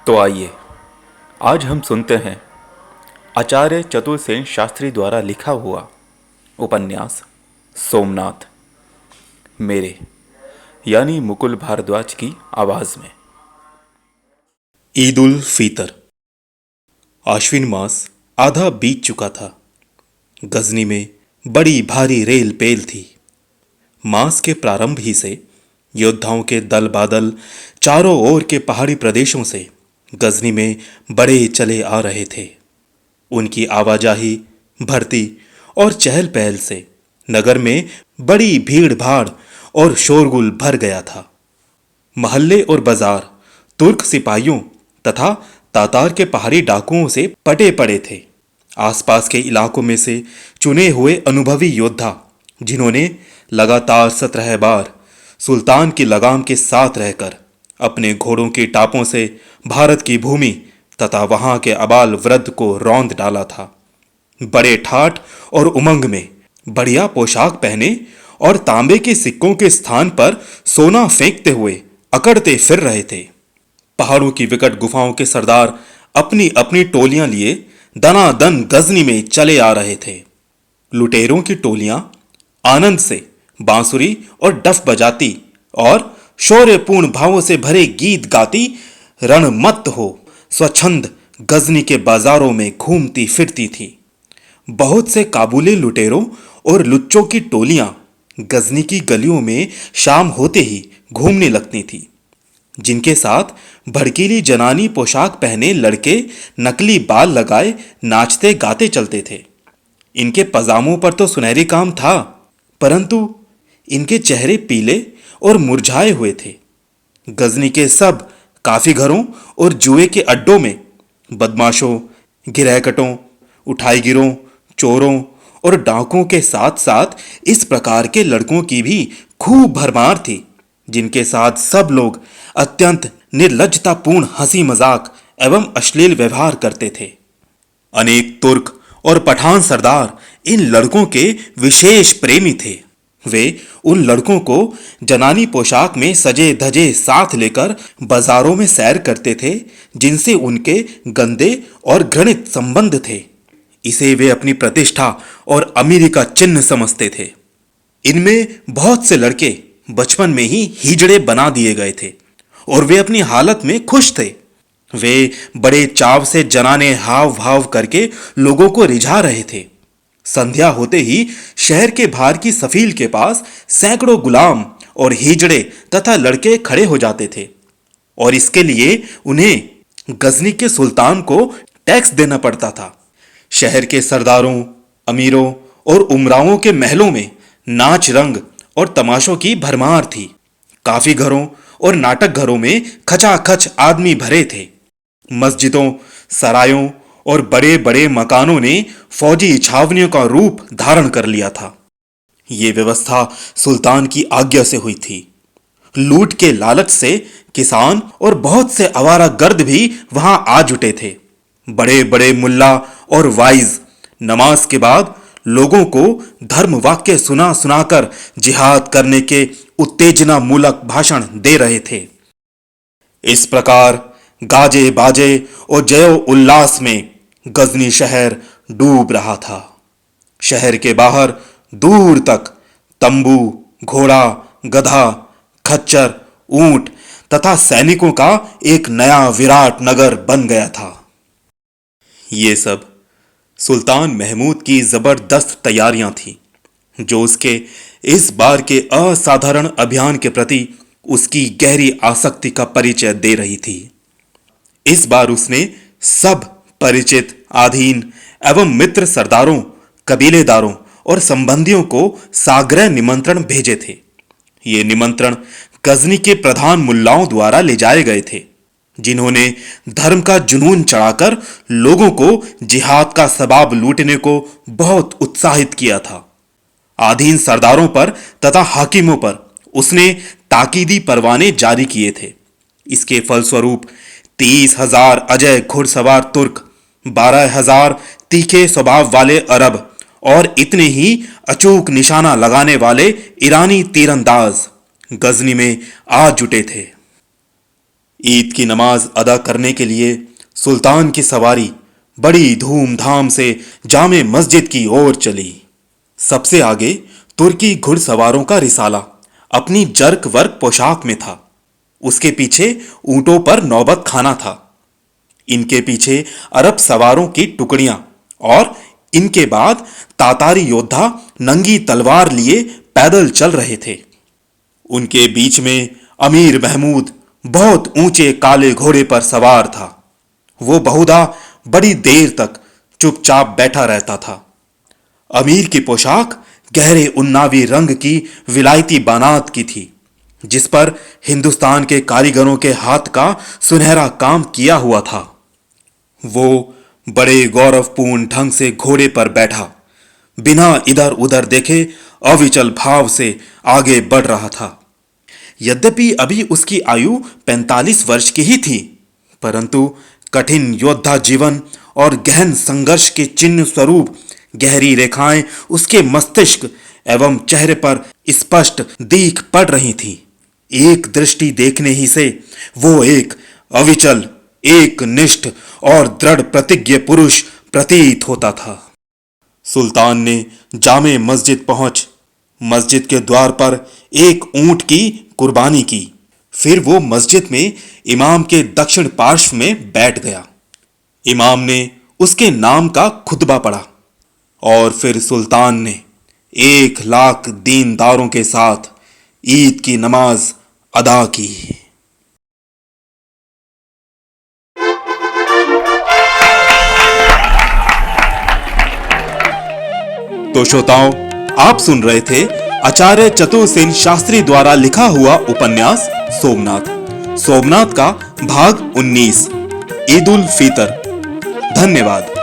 तो आइए आज हम सुनते हैं आचार्य चतुर्सेन शास्त्री द्वारा लिखा हुआ उपन्यास सोमनाथ मेरे यानी मुकुल भारद्वाज की आवाज में। ईद उल फितर। आश्विन मास आधा बीत चुका था। गजनी में बड़ी भारी रेल पेल थी। मास के प्रारंभ ही से योद्धाओं के दल बादल चारों ओर के पहाड़ी प्रदेशों से गजनी में बड़े चले आ रहे थे। उनकी आवाजाही, भर्ती और चहल पहल से नगर में बड़ी भीड़ भाड़ और शोरगुल भर गया था। महल्ले और बाजार तुर्क सिपाहियों तथा तातार के पहाड़ी डाकुओं से पटे पड़े थे। आसपास के इलाकों में से चुने हुए अनुभवी योद्धा, जिन्होंने लगातार 17 बार सुल्तान की लगाम के साथ रहकर अपने घोड़ों की टापों से भारत की भूमि तथा वहां के अबाल वृद्ध को रौंद डाला था, बड़े ठाठ और उमंग में बढ़िया पोशाक पहने और तांबे के सिक्कों के स्थान पर सोना फेंकते हुए अकड़ते फिर रहे थे। पहाड़ों की विकट गुफाओं के सरदार अपनी अपनी टोलियां लिए दनादन गजनी में चले आ रहे थे। लुटेरों की टोलियां आनंद से बांसुरी और डफ बजाती और शौर्यपूर्ण भावों से भरे गीत गाती रणमत्त हो स्वच्छंद गजनी के बाजारों में घूमती फिरती थी। बहुत से काबुली लुटेरों और लुच्चों की टोलियां गजनी की गलियों में शाम होते ही घूमने लगती थी, जिनके साथ भड़कीली जनानी पोशाक पहने लड़के नकली बाल लगाए नाचते गाते चलते थे। इनके पजामों पर तो सुनहरी काम था, परंतु इनके चेहरे पीले और मुरझाए हुए थे। गजनी के सब काफी घरों और जुए के अड्डों में बदमाशों, गिरहकटों, उठाईगिरों, चोरों और डाकुओं के साथ साथ इस प्रकार के लड़कों की भी खूब भरमार थी, जिनके साथ सब लोग अत्यंत निर्लज्जतापूर्ण हंसी मजाक एवं अश्लील व्यवहार करते थे। अनेक तुर्क और पठान सरदार इन लड़कों के विशेष प्रेमी थे। वे उन लड़कों को जनानी पोशाक में सजे धजे साथ लेकर बाजारों में सैर करते थे, जिनसे उनके गंदे और घृणित संबंध थे। इसे वे अपनी प्रतिष्ठा और अमीरी का चिन्ह समझते थे। इनमें बहुत से लड़के बचपन में ही हिजड़े बना दिए गए थे और वे अपनी हालत में खुश थे। वे बड़े चाव से जनाने हाव भाव करके लोगों को रिझा रहे थे। संध्या होते ही शहर के बाहर की सफील के पास सैकड़ों गुलाम और हिजड़े तथा लड़के खड़े हो जाते थे और इसके लिए उन्हें गजनी के सुल्तान को टैक्स देना पड़ता था। शहर के सरदारों, अमीरों और उमराओं के महलों में नाच रंग और तमाशों की भरमार थी। काफी घरों और नाटक घरों में खचाखच आदमी भरे थे। मस्जिदों, सरायों और बड़े बड़े मकानों ने फौजी छावनियों का रूप धारण कर लिया था। ये व्यवस्था सुल्तान की आज्ञा से हुई थी। लूट के लालच से किसान और बहुत से आवारा गर्द भी वहां आ जुटे थे। बड़े बड़े मुल्ला और वाइज नमाज के बाद लोगों को धर्म वाक्य सुना सुनाकर जिहाद करने के उत्तेजना मूलक भाषण दे रहे थे। इस प्रकार गाजे बाजे और जयो उल्लास में गजनी शहर डूब रहा था। शहर के बाहर दूर तक तंबू, घोड़ा, गधा, खच्चर, ऊंट तथा सैनिकों का एक नया विराट नगर बन गया था। ये सब सुल्तान महमूद की जबरदस्त तैयारियां थीं, जो उसके इस बार के असाधारण अभियान के प्रति उसकी गहरी आसक्ति का परिचय दे रही थी। इस बार उसने सब परिचित, आधीन एवं मित्र सरदारों, कबीलेदारों और संबंधियों को साग्रह निमंत्रण भेजे थे। ये निमंत्रण गजनी के प्रधान मुल्लाओं द्वारा ले जाए गए थे, जिन्होंने धर्म का जुनून चढ़ाकर लोगों को जिहाद का सबाब लूटने को बहुत उत्साहित किया था। आधीन सरदारों पर तथा हाकिमों पर उसने ताकीदी परवाने जारी किए थे। इसके फलस्वरूप 30,000 अजय घुड़सवार तुर्क, 12,000 तीखे स्वभाव वाले अरब और इतने ही अचूक निशाना लगाने वाले ईरानी तीरंदाज गजनी में आ जुटे थे। ईद की नमाज अदा करने के लिए सुल्तान की सवारी बड़ी धूमधाम से जामे मस्जिद की ओर चली। सबसे आगे तुर्की घुड़सवारों का रिसाला अपनी जर्क वर्क पोशाक में था। उसके पीछे ऊंटों पर नौबत खाना था। इनके पीछे अरब सवारों की टुकड़ियां और इनके बाद तातारी योद्धा नंगी तलवार लिए पैदल चल रहे थे। उनके बीच में अमीर महमूद बहुत ऊंचे काले घोड़े पर सवार था। वो बहुधा बड़ी देर तक चुपचाप बैठा रहता था। अमीर की पोशाक गहरे उन्नावी रंग की विलायती बानात की थी, जिस पर हिंदुस्तान के कारीगरों के हाथ का सुनहरा काम किया हुआ था। वो बड़े गौरवपूर्ण ढंग से घोड़े पर बैठा, बिना इधर उधर देखे अविचल भाव से आगे बढ़ रहा था। यद्यपि अभी उसकी आयु 45 वर्ष की ही थी, परंतु कठिन योद्धा जीवन और गहन संघर्ष के चिन्ह स्वरूप गहरी रेखाएं उसके मस्तिष्क एवं चेहरे पर स्पष्ट दिख पड़ रही थीं। एक दृष्टि देखने ही से वो एक अविचल, एक निष्ठ और दृढ़ प्रतिज्ञ पुरुष प्रतीत होता था। सुल्तान ने जामे मस्जिद पहुंच मस्जिद के द्वार पर एक ऊंट की कुर्बानी की। फिर वो मस्जिद में इमाम के दक्षिण पार्श्व में बैठ गया। इमाम ने उसके नाम का खुतबा पढ़ा और फिर सुल्तान ने 1,00,000 दीनदारों के साथ ईद की नमाज अदा की। तो श्रोताओं, आप सुन रहे थे आचार्य चतुरसेन शास्त्री द्वारा लिखा हुआ उपन्यास सोमनाथ का भाग 19 ईद उल फितर। धन्यवाद।